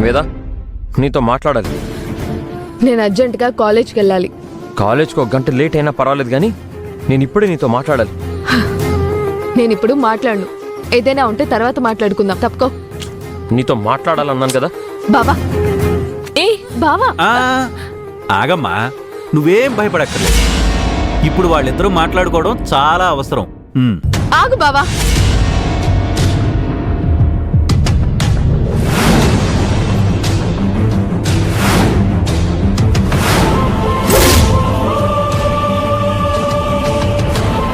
వేదా, నీతో మాట్లాడాలి. నేను అర్జెంటుగా కాలేజ్కి వెళ్ళాలి. కాలేజ్కి 1 గంట లేట్ అయినా పర్వాలేదు, కానీ నేను ఇప్పుడే నీతో మాట్లాడాలి. నేను ఇప్పుడు మాట్లాడను. ఏదైనా ఉంటే తర్వాత మాట్లాడుకుందాం. తప్పుకో. నీతో మాట్లాడాలన్నాను కదా. బావా, ఏ బావా, ఆగమ్మా, నువ్వేం భయపడక్కర్లేదు. ఇప్పుడు వాళ్ళిద్దరూ మాట్లాడుకోవడం చాలా అవసరం. ఆగు బావా.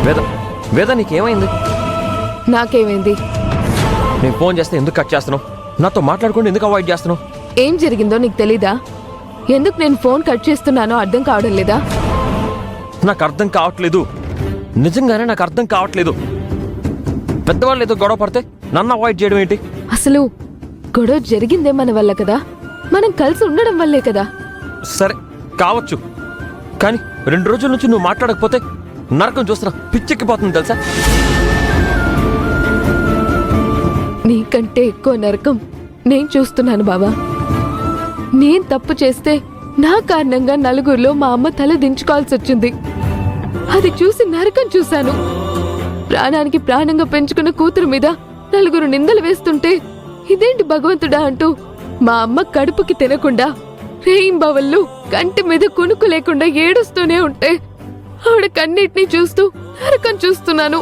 వేద, వేద నీకేమైంది? నాకేమైంది? నేను ఫోన్ చేస్తే ఎందుకు కట్ చేస్తున్నావు? నాతో మాట్లాడుకుంటూ ఎందుకు అవాయిడ్ చేస్తున్నావు? ఏం జరిగిందో నీకు తెలీదా? ఎందుకు నేను ఫోన్ కట్ చేస్తున్నానో అర్థం కావడం లేదా? నాకు అర్థం కావట్లేదు. నిజంగానే నాకు అర్థం కావట్లేదు. పెద్దవాళ్ళు ఏదో గొడవ పడితే నన్ను అవాయిడ్ చేయడం ఏంటి? అసలు గొడవ జరిగిందే మన వల్ల కదా, మనం కలిసి ఉండడం వల్లే కదా. సరే కావచ్చు, కానీ 2 రోజుల నుంచి నువ్వు మాట్లాడకపోతే నరకం చూస్తున్నా, పిచ్చెక్కిపోతుంది తెలుసా? నీకంటే ఎక్కువ నరకం నేను చూస్తున్నాను బావా. నేను తప్పు చేస్తే నా కారణంగా నలుగురిలో మా అమ్మ తల దించుకోవాల్సి వచ్చింది. అది చూసి నరకం చూశాను. ప్రాణానికి ప్రాణంగా పెంచుకున్న కూతురు మీద నలుగురు నిందలు వేస్తుంటే ఇదేంటి భగవంతుడా అంటూ మా అమ్మ కడుపుకి తినకుండా రేయింబవళ్ళు కంటి మీద కునుకు లేకుండా ఏడుస్తూనే ఉంటే ఆవిడ కన్నిటిని చూస్తూ నరకం చూస్తున్నాను.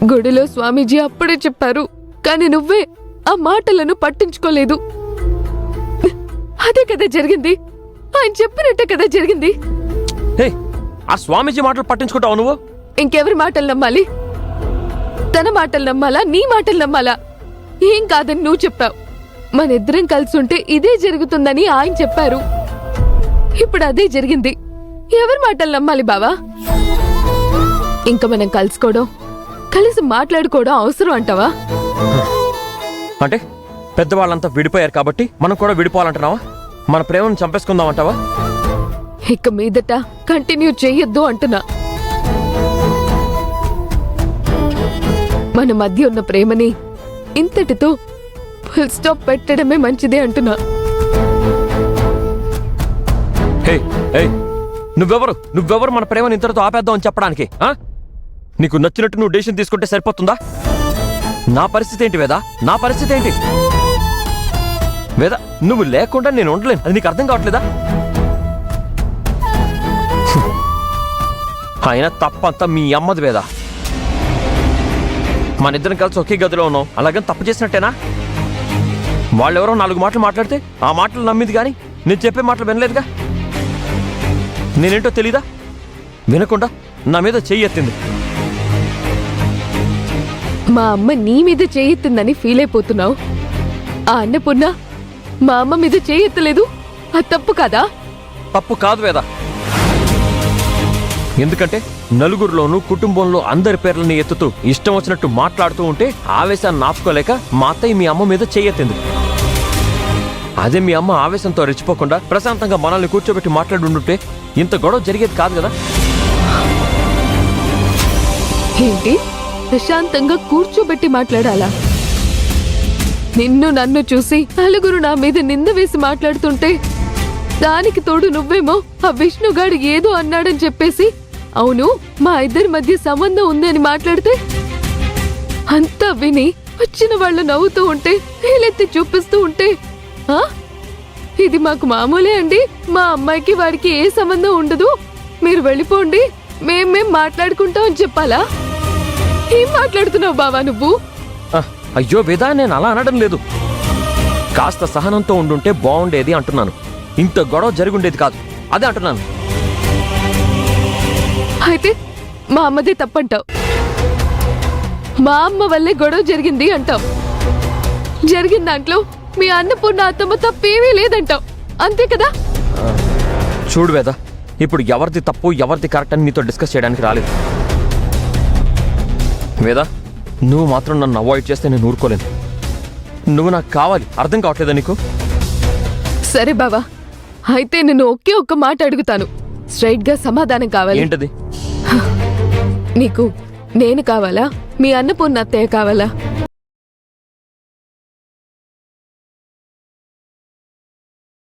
గుడిలో స్వామీజీ అప్పుడే చెప్పారు, కానీ నువ్వే ఆ మాటలను పట్టించుకోలేదు. అదే కదా జరిగింది. ఆయన చెప్పినట్టే కదా జరిగింది. ఆ స్వామీజీ మాటలు పట్టించుకుంటావు నువ్వు? ఇంకెవరి మాటలు నమ్మాలి? తన మాటలు నమ్మాలా, నీ మాటలు నమ్మాలా? ఏం కాదని నువ్వు చెప్పావు. మనిద్దరం కలిసి ఉంటే ఇదే జరుగుతుందని ఆయన చెప్పారు. ఇప్పుడు అదే జరిగింది. ఎవరి మాటలు నమ్మాలి బావా? ఇంకా మనం కలుసుకోవడం, కలిసి మాట్లాడుకోవడం అవసరం అంటావా? అంటే పెద్దవాళ్ళంతా విడిపోయారు కాబట్టి మనం కూడా విడిపోవాలంటున్నావా? మన ప్రేమను చంపేసుకుందాం అంటావా? ఇక మీదట కంటిన్యూ చెయ్యొద్దు అంటున్నా. మన మధ్య ఉన్న ప్రేమని ఇంతటితో ఫుల్ స్టాప్ పెట్టడమే మంచిదే అంటున్నా. నువ్వెవరు మన ప్రేమను ఇంతటితో ఆపేద్దాం అని చెప్పడానికి? నీకు నచ్చినట్టు నువ్వు డెసిషన్ తీసుకుంటే సరిపోతుందా? నా పరిస్థితి ఏంటి వేదా? నా పరిస్థితి ఏంటి వేదా? నువ్వు లేకుండా నేను ఉండలేను. అది నీకు అర్థం కావట్లేదా? అయినా తప్పంతా మీ అమ్మది వేదా. మన ఇద్దరం కలిసి ఒకే గదిలో ఉన్నాం, అలాగని తప్పు చేసినట్టేనా? వాళ్ళెవరో 4 మాటలు మాట్లాడితే ఆ మాటలు నమ్మింది, కానీ నేను చెప్పే మాటలు వినలేదుగా. నేనేంటో తెలీదా? వినకుండా నా మీద చెయ్యి ఎత్తింది. మా అమ్మ నీ మీద చేయెత్తిందని ఫీల్ అయిపోతున్నావు. ఆ అన్నపూర్ణ మా అమ్మ మీద చేయెత్తలేదు. అది తప్పు కాదా? తప్పు కాదు వేదా. ఎందుకంటే నలుగురిలోనూ కుటుంబంలో అందరి పేర్లని ఎత్తుతూ ఇష్టం వచ్చినట్టు మాట్లాడుతూ ఉంటే ఆవేశాన్ని ఆపుకోలేక మా అత్తయ్య మీ అమ్మ మీద చెయ్యెత్తింది. అదే మీ అమ్మ ఆవేశంతో రెచ్చిపోకుండా ప్రశాంతంగా మనల్ని కూర్చోబెట్టి మాట్లాడుంటే ఇంత గొడవ జరిగేది కాదు కదా. ఏంటి ప్రశాంతంగా కూర్చోబెట్టి మాట్లాడాలా? నిన్ను నన్ను చూసి నలుగురు నా మీద నింద వేసి మాట్లాడుతుంటే దానికి తోడు నువ్వేమో ఆ విష్ణుగాడు ఏదో అన్నాడని చెప్పేసి అవును మా ఇద్దరి మధ్య సంబంధం ఉందని మాట్లాడితే అంతా విని వచ్చిన వాళ్ళు నవ్వుతూ ఉంటే వేలెత్తి చూపిస్తూ ఉంటే ఇది మాకు మామూలే అండి, మా అమ్మాయికి వాడికి ఏ సంబంధం ఉండదు, మీరు వెళ్ళిపోండి, మేం మాట్లాడుకుంటాం అని చెప్పాలా? ఏం మాట్లాడుతున్నావు బావా నువ్వు? అయ్యో వేదా, నేను అలా అనడం లేదు. కాస్త సహనంతో ఉండుంటే బాగుండేది అంటున్నాను. ఇంత గొడవ జరుగుండేది కాదు, అదే అంటున్నాను. అయితే మా అమ్మదే తప్పంటావు. మా అమ్మ వల్లే గొడవ జరిగింది అంటావు. జరిగిన దాంట్లో మీ అన్నపూర్ణ అత్తమ్మ తప్పేమీ లేదంటావు, అంతే కదా? చూడు వేద, ఇప్పుడు ఎవరిది తప్పు ఎవరిది కరెక్ట్ అని నీతో డిస్కస్ చేయడానికి రాలేదు. వేద, నువ్వు మాత్రం నన్ను అవాయిడ్ చేస్తే నేను ఊరుకోలేను. నువ్వు నాకు కావాలి, అర్థం కావట్లేదా నీకు? సరే బావా, అయితే నేను ఒకే ఒక్క మాట అడుగుతాను, స్ట్రైట్ గా సమాధానం కావాలి. ఏంటది? నీకు నేను కావాలా, మీ అన్నపూర్ణ అత్తయ్య కావాలా?